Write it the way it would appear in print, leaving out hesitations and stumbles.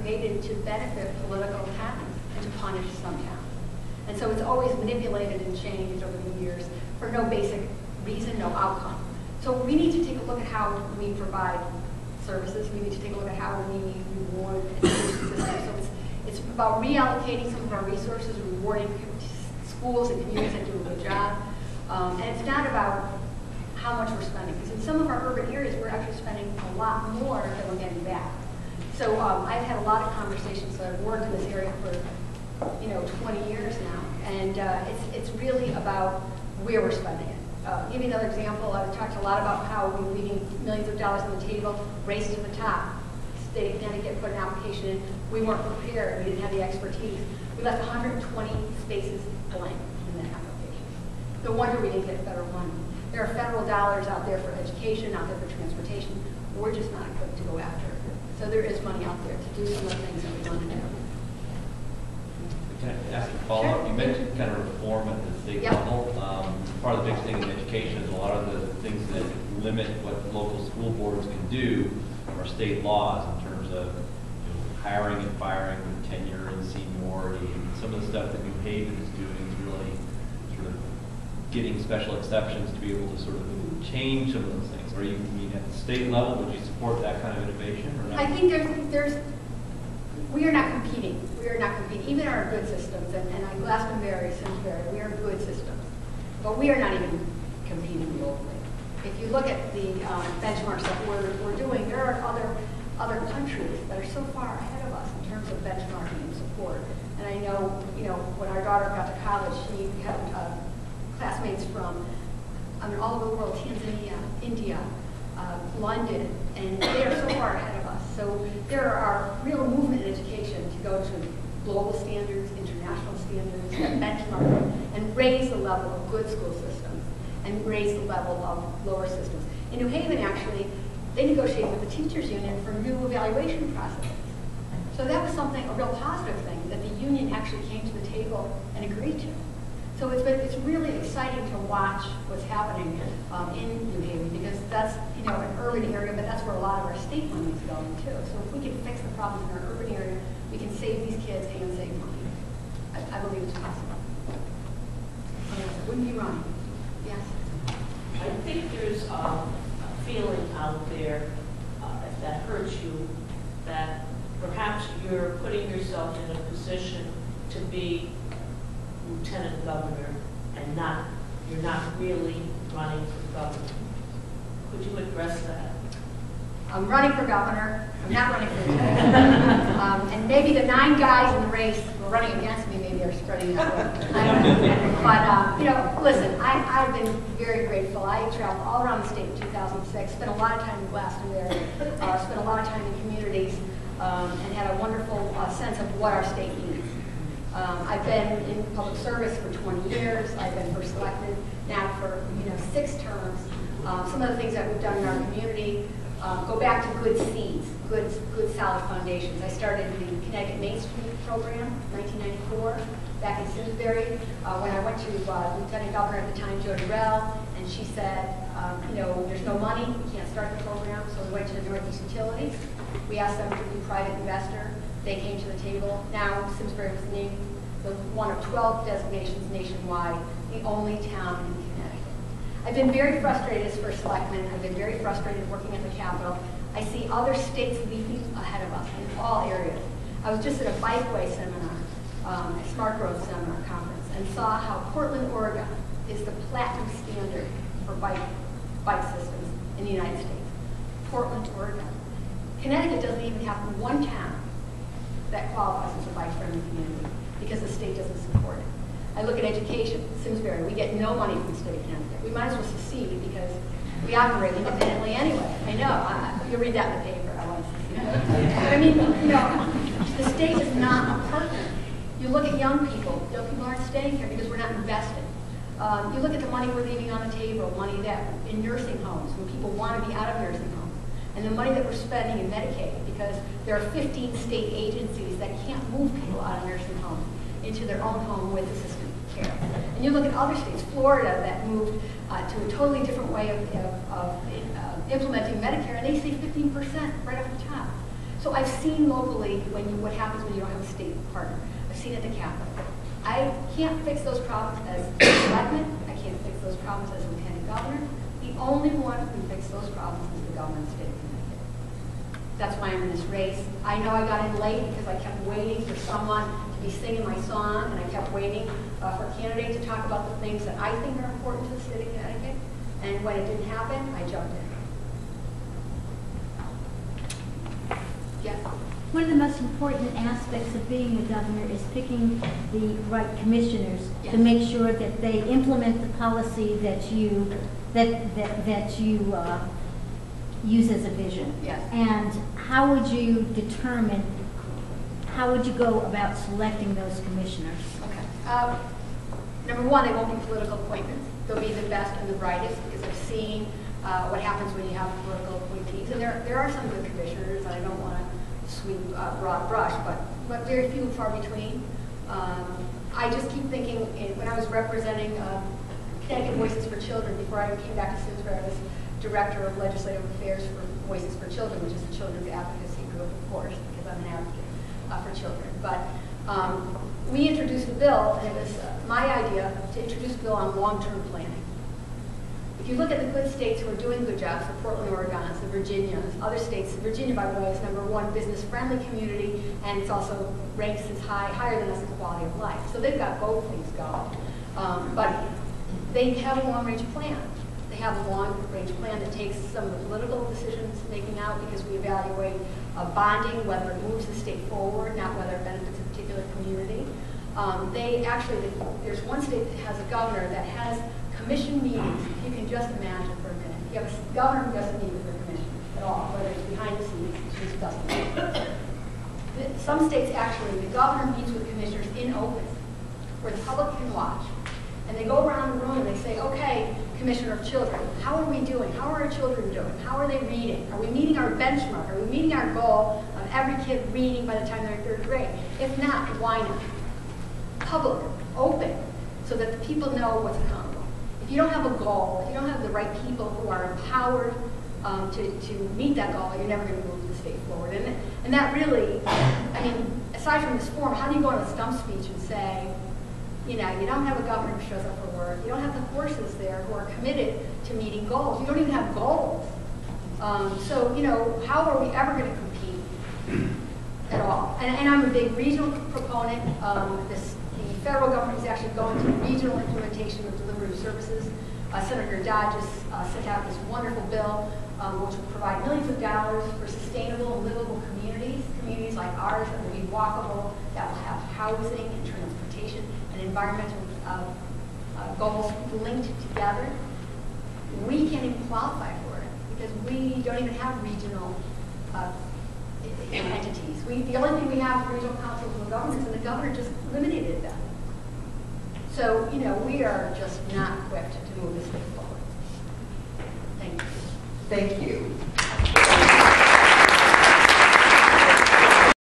created to benefit political towns and to punish some towns. And so it's always manipulated and changed over the years for no basic reason, no outcome. So we need to take a look at how we provide services. We need to take a look at how we reward education systems. So it's about reallocating some of our resources, rewarding schools and communities that do a good job. And it's not about how much we're spending, because in some of our urban areas, we're actually spending a lot more than we're getting back. So I've had a lot of conversations, so I've worked in this area for 20 years now, and it's really about where we're spending it. Give you another example. I've talked a lot about how we're leaving millions of dollars on the table, race to the top. State of Connecticut put an application in. We weren't prepared. We didn't have the expertise. We left 120 spaces blank in that application. No wonder we didn't get federal money. There are federal dollars out there for education, out there for transportation. We're just not equipped to go after it. So there is money out there to do some of the things that we want to do. Can I ask a follow-up? Sure. You mentioned kind of reform at the state level. Part of the big thing in education is a lot of the things that limit what local school boards can do are state laws in terms of hiring and firing with tenure and seniority. And some of the stuff that New Haven is doing is really sort of getting special exceptions to be able to sort of change some of those things. Are you, at the state level, would you support that kind of innovation? Or not? I think we are not competing. We are not competing. Even our good systems, and Glasstonbury, Simsbury, we are good systems. But we are not even competing globally. If you look at the benchmarks that we're doing, there are other countries that are so far ahead of us in terms of benchmarking and support. And I know, when our daughter got to college, she had classmates from all over the world, Tanzania, India, London, and they are so far ahead of us. So there are real movement in education to go to global standards, international standards, benchmark, and raise the level of good school systems and raise the level of lower systems. In New Haven, actually, they negotiated with the teachers union for new evaluation processes. So that was a real positive thing that the union actually came to the table and agreed to. So it's really exciting to watch what's happening in New Haven, because that's an urban area, but that's where a lot of our state money is going too. So if we can fix the problems in our urban area, we can save these kids and save money. I believe it's possible. Wouldn't be wrong. Yes. I think there's a feeling out there, if that hurts you, that perhaps you're putting yourself in a position to be lieutenant governor and you're not really running for governor. Could you address that? I'm running for governor. I'm not running for lieutenant. And maybe the 9 guys in the race who are running against me maybe are spreading that way. But, listen, I've been very grateful. I traveled all around the state in 2006, spent a lot of time in Glastonbury, spent a lot of time in communities, and had a wonderful sense of what our state needs. I've been in public service for 20 years. I've been first elected now for 6 terms. Some of the things that we've done in our community go back to good seeds, good solid foundations. I started the Connecticut Main Street program in 1994 back in Simsbury when I went to Lieutenant Governor at the time, Jody Rell, and she said, there's no money, we can't start the program, so we went to the Northeast Utilities. We asked them to be private investor. They came to the table. Now Simsbury was named one of 12 designations nationwide, the only town in Connecticut. I've been very frustrated as first selectman. I've been very frustrated working at the Capitol. I see other states leaping ahead of us in all areas. I was just at a bikeway seminar, a Smart Growth Seminar conference, and saw how Portland, Oregon is the platinum standard for bike systems in the United States. Portland, Oregon. Connecticut doesn't even have one town that qualifies as a bike-friendly community because the state doesn't support it. I look at education, Simsbury, we get no money from the state of Connecticut. We might as well secede because we operate independently anyway. I know, you read that in the paper, I want to secede. But I mean, the state is not a partner. You look at young people aren't staying here because we're not investing. You look at the money we're leaving on the table, money that in nursing homes, when people want to be out of nursing homes, and the money that we're spending in Medicaid, because there are 15 state agencies that can't move people out of nursing homes into their own home with assisted care. And you look at other states, Florida, that moved to a totally different way of implementing Medicare, and they say 15% right off the top. So I've seen locally what happens when you don't have a state partner. I've seen it at the Capitol. I can't fix those problems as selectman. I can't fix those problems as lieutenant governor. The only one who can fix those problems is the governor of the state of Connecticut. That's why I'm in this race. I know I got in late because I kept waiting for someone to be singing my song, and I kept waiting for a candidate to talk about the things that I think are important to the state of Connecticut. And when it didn't happen, I jumped in. Yeah. One of the most important aspects of being a governor is picking the right commissioners Yes. to make sure that they implement the policy that you use as a vision. Yes. And how would you determine? How would you go about selecting those commissioners? Okay. Number one, they won't be political appointments. They'll be the best and the brightest, because I've seen what happens when you have political appointees. And there are some good commissioners, and I don't want to sweep broad brush, but very few and far between. I just keep thinking, when I was representing Connecticut Voices for Children, before I came back to Simsbury, I was Director of Legislative Affairs for Voices for Children, which is a children's advocacy group, of course, because I'm an advocate for children. But we introduced a bill, and it was my idea to introduce a bill on long-term planning. If you look at the good states who are doing good jobs, the Portland, Oregons, the Virginias, other states, Virginia, by the way, is #1 business-friendly community, and it's also ranks as higher than us in quality of life. So they've got both things going. But they have a long-range plan. They have a long-range plan that takes some of the political decisions making out, because we evaluate bonding, whether it moves the state forward, not whether it benefits a particular community. There's one state that has a governor that has commission meetings. You can just imagine for a minute. You have a governor who doesn't meet with the commission at all, whether it's behind the scenes, she just doesn't. Some states actually, the governor meets with commissioners in open, where the public can watch. And they go around the room and they say, okay, Commissioner of Children, how are we doing? How are our children doing? How are they reading? Are we meeting our benchmark? Are we meeting our goal of every kid reading by the time they're in 3rd grade? If not, why not? Public, open, so that the people know what's accountable. If you don't have a goal, if you don't have the right people who are empowered to meet that goal, you're never going to move the state forward. And that really, I mean, aside from this forum, how do you go on a stump speech and say, you know, you don't have a governor who shows up for work. You don't have the forces there who are committed to meeting goals. You don't even have goals. So, you know, how are we ever going to compete at all? And I'm a big regional proponent. The federal government is actually going through regional implementation of delivery of services. Senator Dodd just sent out this wonderful bill which will provide millions of dollars for sustainable and livable communities like ours that will be walkable, that will have housing and transportation and environmental goals linked together. We can't even qualify for it because we don't even have regional entities. The only thing we have is regional councils and governments, and the governor just eliminated them. So, you know, we are just not equipped to move this thing forward. Thank you. Thank you.